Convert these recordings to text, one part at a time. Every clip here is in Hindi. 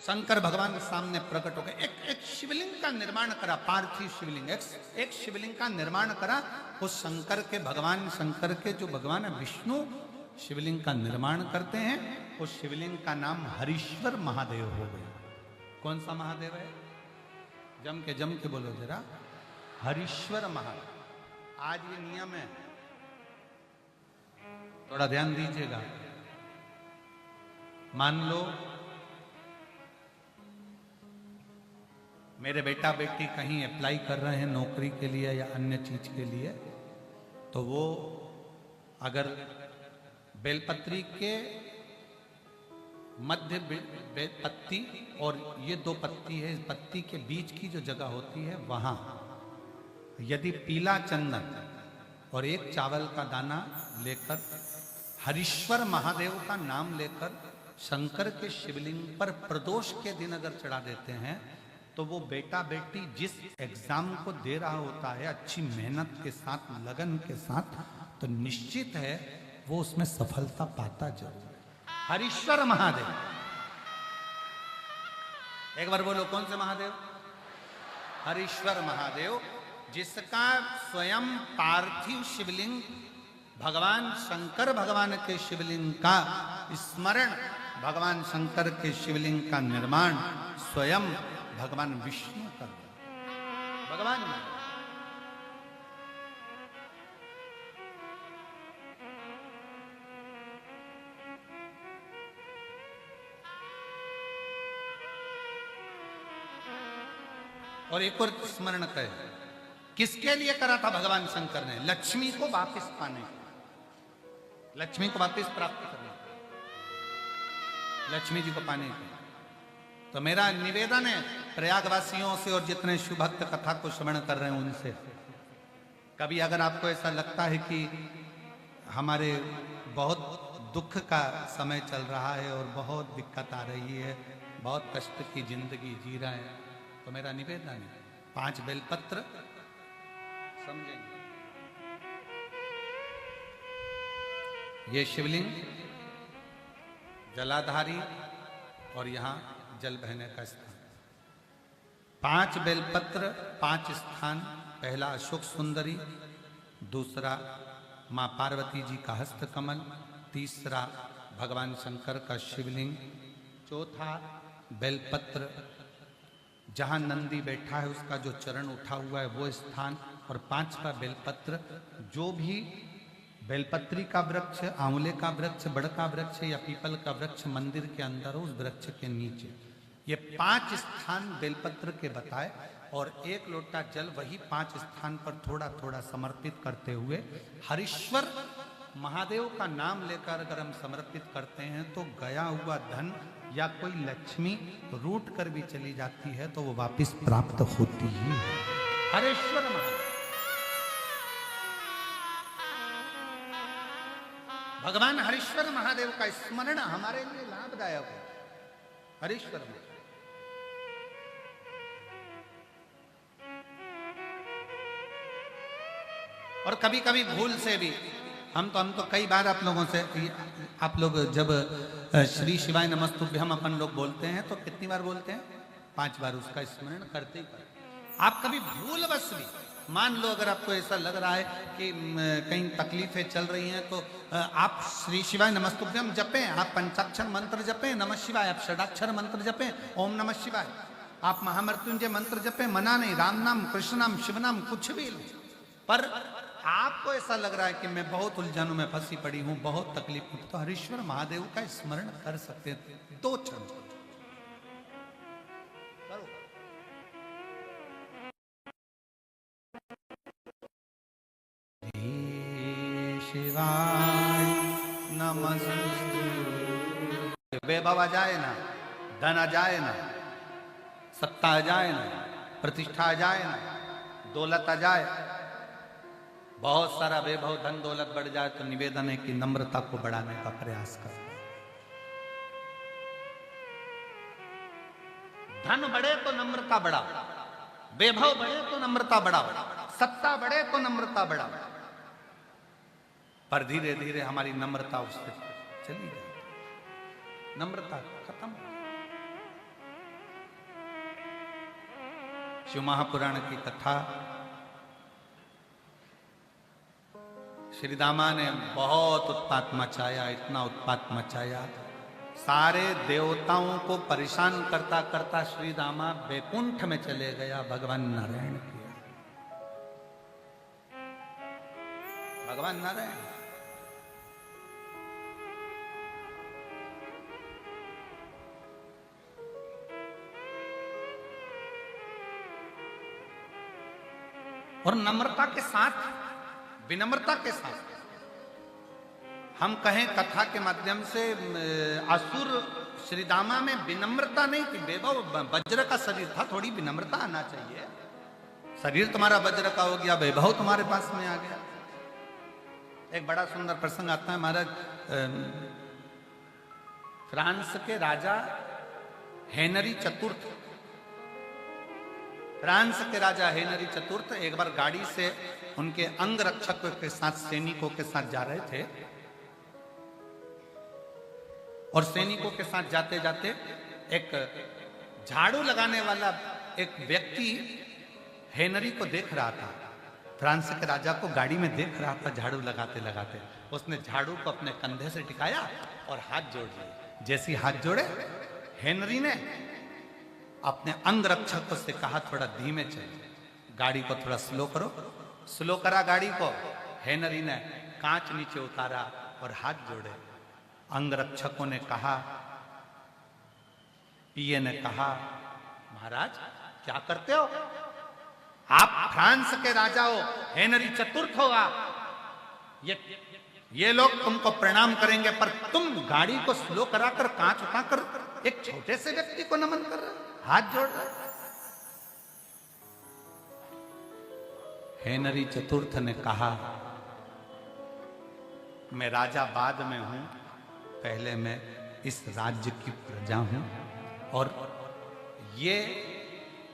शंकर भगवान के सामने प्रकट हो गए। एक शिवलिंग का निर्माण करा, पार्थिव शिवलिंग, एक शिवलिंग का निर्माण करा। उस शंकर के भगवान, शंकर के जो भगवान है विष्णु शिवलिंग का निर्माण करते हैं। उस शिवलिंग का नाम हरीश्वर महादेव हो गया। कौन सा महादेव है? जम के बोलो जरा, हरीश्वर महादेव। आज ये नियम है, थोड़ा ध्यान दीजिएगा। मान लो मेरे बेटा बेटी कहीं अप्लाई कर रहे हैं नौकरी के लिए या अन्य चीज के लिए, तो वो अगर बेलपत्री के मध्य पत्ती और ये दो पत्ती है, इस पत्ती के बीच की जो जगह होती है वहां यदि पीला चंदन और एक चावल का दाना लेकर हरीश्वर महादेव का नाम लेकर शंकर के शिवलिंग पर प्रदोष के दिन अगर चढ़ा देते हैं, तो वो बेटा बेटी जिस एग्जाम को दे रहा होता है अच्छी मेहनत के साथ, लगन के साथ, तो निश्चित है वो उसमें सफलता पाता जरूर है। हरीश्वर महादेव, एक बार बोलो कौन से महादेव? हरीश्वर महादेव, जिसका स्वयं पार्थिव शिवलिंग भगवान शंकर भगवान के शिवलिंग का स्मरण, भगवान शंकर के शिवलिंग का निर्माण स्वयं भगवान विष्णु कर भगवान। और एक और स्मरण करें, किसके लिए करा था भगवान शंकर ने? लक्ष्मी को वापस पाने, लक्ष्मी को वापस प्राप्त करने, लक्ष्मी जी को पाने के। तो मेरा निवेदन है प्रयागवासियों से और जितने शुभ भक्त कथा को श्रवण कर रहे हैं उनसे, कभी अगर आपको ऐसा लगता है कि हमारे बहुत दुख का समय चल रहा है और बहुत दिक्कत आ रही है, बहुत कष्ट की जिंदगी जी रहे हैं, तो मेरा निवेदन है 5 बेलपत्र समझेंगे। ये शिवलिंग जलाधारी और यहाँ जल बहने का स्थान। 5 बेलपत्र, 5 स्थान। पहला अशोक सुंदरी, दूसरा माँ पार्वती जी का हस्तकमल, तीसरा भगवान शंकर का शिवलिंग, चौथा बेलपत्र जहाँ नंदी बैठा है उसका जो चरण उठा हुआ है वो स्थान, और 5वां बेलपत्र जो भी बेलपत्री का वृक्ष, आंवले का वृक्ष, बड़ का वृक्ष या पीपल का वृक्ष मंदिर के अंदर हो, उस वृक्ष के नीचे। ये 5 स्थान बेलपत्र के बताए, और 1 लोटा जल वही 5 स्थान पर थोड़ा थोड़ा समर्पित करते हुए हरीश्वर महादेव का नाम लेकर अगर हम समर्पित करते हैं तो गया हुआ धन या कोई लक्ष्मी रूट कर भी चली जाती है तो वो वापस प्राप्त होती ही है। हरीश्वर महादेव, भगवान हरीश्वर महादेव का स्मरण हमारे लिए लाभदायक है। हरीश्वर महादेव, और कभी कभी भूल से भी हम तो कई बार आप लोगों से, आप लोग जब श्री शिवाय नमस्तुभ्यम अपन लोग बोलते हैं तो कितनी बार बोलते हैं? 5 बार उसका स्मरण करते ही करते। आप कभी भूलवश भी, मान लो अगर आपको ऐसा लग रहा है कि कहीं तकलीफें चल रही हैं, तो आप श्री शिवाय नमस्तुभ्यम जपें, आप पंचाक्षर मंत्र जपें, नमः शिवाय, आप षडाक्षर मंत्र जपें, ओम नमः शिवाय, आप महामृत्युंजय मंत्र जपें, मना नहीं, राम नाम, कृष्ण नाम, शिव नाम, कुछ भी लो। पर आपको ऐसा लग रहा है कि मैं बहुत उलझनों में फंसी पड़ी हूं, बहुत तकलीफ हूं, तो हरीश्वर महादेव का स्मरण कर सकते हैं। 2 क्षण करो। शिवाय नमस्ते। वैभव आ जाए ना, धन आ जाए ना, सत्ता आ जाए ना, प्रतिष्ठा आ जाए ना, दौलत आ जाए, बहुत सारा वैभव धन दौलत बढ़ जाए, तो निवेदन है कि नम्रता को बढ़ाने का प्रयास करें। धन बढ़े तो नम्रता बढ़ाओ, वैभव बढ़े तो नम्रता बढ़ाओ, सत्ता बढ़े तो नम्रता बढ़ाओ, पर धीरे धीरे हमारी नम्रता उससे चली जाए, नम्रता खत्म। शिव महापुराण की कथा श्री दामा ने बहुत उत्पात मचाया, इतना उत्पात मचाया, सारे देवताओं को परेशान करता करता श्री दामा बैकुंठ में चले गया भगवान नारायण के। भगवान नारायण और नम्रता के साथ, विनम्रता के साथ हम कहें कथा के माध्यम से, असुर श्रीदामा में विनम्रता नहीं थी, वैभव वज्र का शरीर था, थोड़ी विनम्रता आना चाहिए। शरीर तुम्हारा वज्र का हो गया, वैभव तुम्हारे पास में आ गया। एक बड़ा सुंदर प्रसंग आता है महाराज। फ्रांस के राजा हेनरी चतुर्थ, फ्रांस के राजा हेनरी चतुर्थ एक बार गाड़ी से उनके अंग रक्षक के साथ, सैनिकों के साथ जा रहे थे, और सैनिकों के साथ जाते जाते एक झाड़ू लगाने वाला एक व्यक्ति हेनरी को देख रहा था। फ्रांस के राजा को गाड़ी में देख रहा था झाड़ू लगाते लगाते। उसने झाड़ू को अपने कंधे से टिकाया और हाथ जोड़ लिए। जैसे हाथ जोड़े, हेनरी ने अपने अंग रक्षक से कहा थोड़ा धीमे चलिए, गाड़ी को थोड़ा स्लो करो। स्लो करा गाड़ी को। हेनरी ने कांच नीचे उतारा और हाथ जोड़े। अंग रक्षकों ने कहा, पीए ने कहा, महाराज क्या करते हो आप? फ्रांस के राजा हो, हेनरी चतुर्थ हो आप। ये लोग तुमको प्रणाम करेंगे, पर तुम गाड़ी को स्लो कराकर, कांच उठाकर एक छोटे से व्यक्ति को नमन कर रहे, हाथ जोड़ रहे। हेनरी चतुर्थ ने कहा, मैं राजा बाद में हूं, पहले मैं इस राज्य की प्रजा हूं, और ये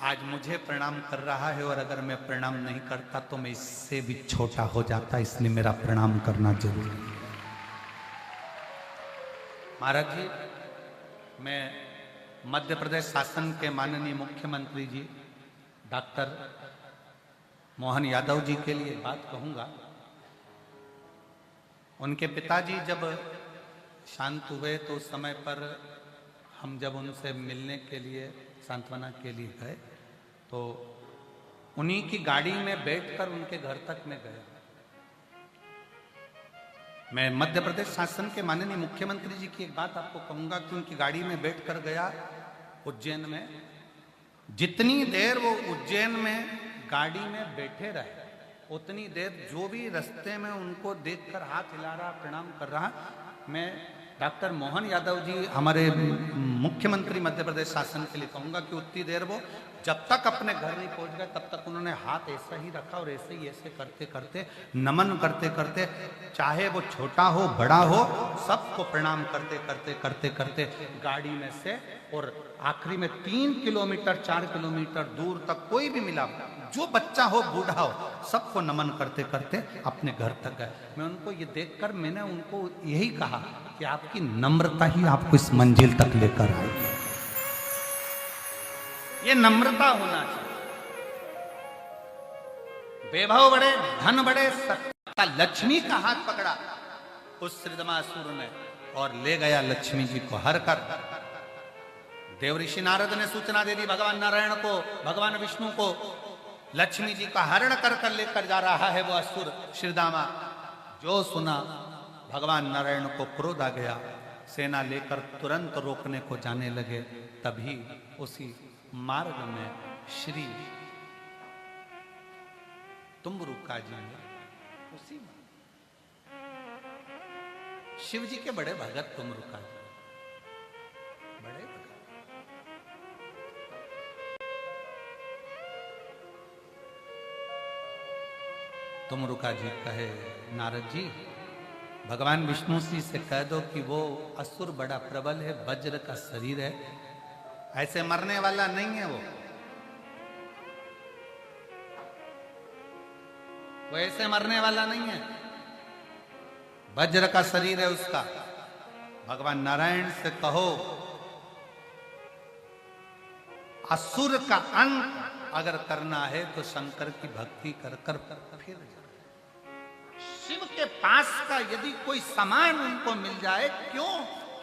आज मुझे प्रणाम कर रहा है, और अगर मैं प्रणाम नहीं करता तो मैं इससे भी छोटा हो जाता, इसलिए मेरा प्रणाम करना जरूरी है। महाराज जी, मैं मध्य प्रदेश शासन के माननीय मुख्यमंत्री जी डॉक्टर मोहन यादव जी के लिए बात कहूंगा। उनके पिताजी जब शांत हुए तो उस समय पर हम जब उनसे मिलने के लिए, सांत्वना के लिए गए, तो उन्हीं की गाड़ी में बैठकर उनके घर तक में गया। मैं मध्य प्रदेश शासन के माननीय मुख्यमंत्री जी की एक बात आपको कहूंगा कि उनकी गाड़ी में बैठकर गया उज्जैन में। जितनी देर वो उज्जैन में गाड़ी में बैठे रहे, उतनी देर जो भी रास्ते में उनको देखकर हाथ हिला रहा, प्रणाम कर रहा, मैं डॉक्टर मोहन यादव जी हमारे मुख्यमंत्री मध्य प्रदेश शासन के लिए कहूंगा कि उतनी देर वो जब तक अपने घर नहीं पहुंच गए तब तक उन्होंने हाथ ऐसा ही रखा, और ऐसे ही ऐसे करते करते, नमन करते करते, चाहे वो छोटा हो बड़ा हो, सबको प्रणाम करते करते करते करते गाड़ी में से, और आखिरी में 3 किलोमीटर 4 किलोमीटर दूर तक कोई भी मिला, जो बच्चा हो बूढ़ा हो, सबको नमन करते करते अपने घर तक गए। मैं उनको ये देखकर मैंने उनको यही कहा कि आपकी नम्रता ही आपको इस मंजिल तक लेकर आएगी। ये नम्रता होना चाहिए। वैभव बढ़े, धन बढ़े, सत्ता, लक्ष्मी का हाथ पकड़ा उस श्रीदमासुर ने और ले गया लक्ष्मी जी को हर कर। देव ऋषि नारद ने सूचना दे दी भगवान नारायण को, भगवान विष्णु को, लक्ष्मी जी का हरण कर कर लेकर जा रहा है वो असुर श्रीदामा। जो सुना, भगवान नारायण को क्रोध आ गया, सेना लेकर तुरंत रोकने को जाने लगे। तभी उसी मार्ग में श्री तुम्बरुका जी ने, उसी शिव जी के बड़े भगत तुम्बरुका जी, बड़े भगत, तुम्बरुका जी कहे, नारद जी भगवान विष्णु जी से कह दो कि वो असुर बड़ा प्रबल है, वज्र का शरीर है, ऐसे मरने वाला नहीं है वो ऐसे मरने वाला नहीं है, वज्र का शरीर है उसका। भगवान नारायण से कहो असुर का अंत अगर करना है तो शंकर की भक्ति कर कर फिर शिव के पास का यदि कोई सामान उनको मिल जाए, क्यों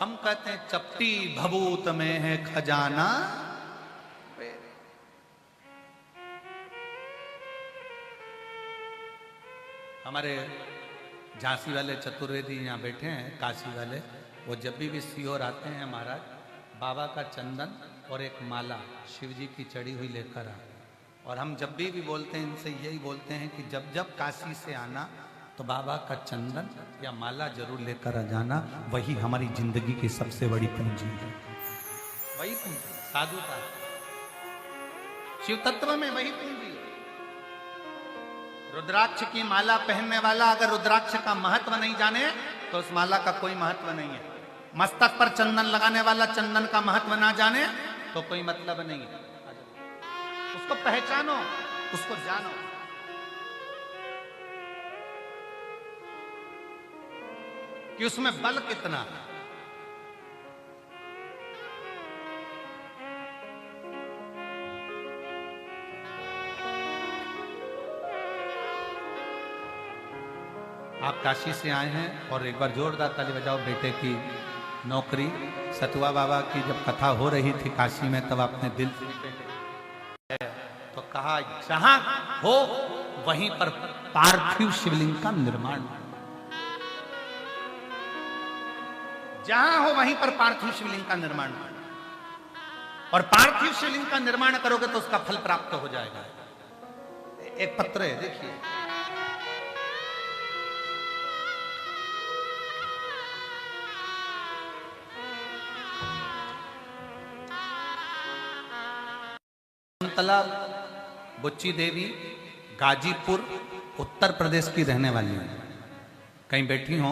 हम कहते हैं चपटी भभूत में है खजाना। हमारे झांसी वाले चतुर्वेदी यहाँ बैठे हैं, काशी वाले, वो जब भी सीहोर आते हैं महाराज, बाबा का चंदन और एक माला शिव जी की चढ़ी हुई लेकर आ। और हम जब भी बोलते हैं इनसे यही बोलते हैं कि जब जब काशी से आना तो बाबा का चंदन या माला जरूर लेकर आ जाना, वही हमारी जिंदगी की सबसे बड़ी पूंजी है। वही पूंजी साधुता, शिव तत्व में वही पूंजी। रुद्राक्ष की माला पहनने वाला अगर रुद्राक्ष का महत्व नहीं जाने तो उस माला का कोई महत्व नहीं है। मस्तक पर चंदन लगाने वाला चंदन का महत्व ना जाने तो कोई मतलब नहीं है। उसको पहचानो, उसको जानो। कि उसमें बल कितना है। आप काशी से आए हैं और एक बार जोरदार ताली बजाओ बेटे की नौकरी। सतुआ बाबा की जब कथा हो रही थी काशी में, तब आपने दिल से तो कहा जहां हो वहीं पर पार्थिव शिवलिंग का निर्माण, जहां हो वहीं पर पार्थिव शिवलिंग का निर्माण। और पार्थिव शिवलिंग का निर्माण करोगे तो उसका फल प्राप्त हो जाएगा। एक पत्र है, देखिए, शकुंतला बुच्ची देवी गाजीपुर उत्तर प्रदेश की रहने वाली है। कहीं बैठी हो